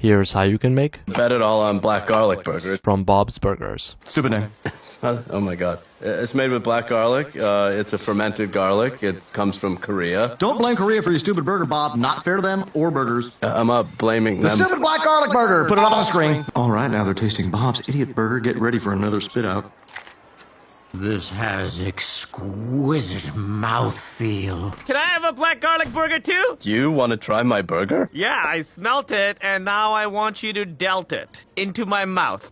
Here's how you can make Bet it all on black garlic burger. from Bob's Burgers. Stupid name. Oh my god. It's made with black garlic. It's a fermented garlic. It comes from Korea. Don't blame Korea for your stupid burger, Bob. Not fair to them or burgers. I'm not blaming The them. stupid black garlic burger. Put it up on the screen. All right, now they're tasting Bob's idiot burger. Get ready for another spit out. This has exquisite mouthfeel. Can I have a black garlic burger too? You want to try my burger? Yeah, I smelt it, and now I want you to dealt it into my mouth.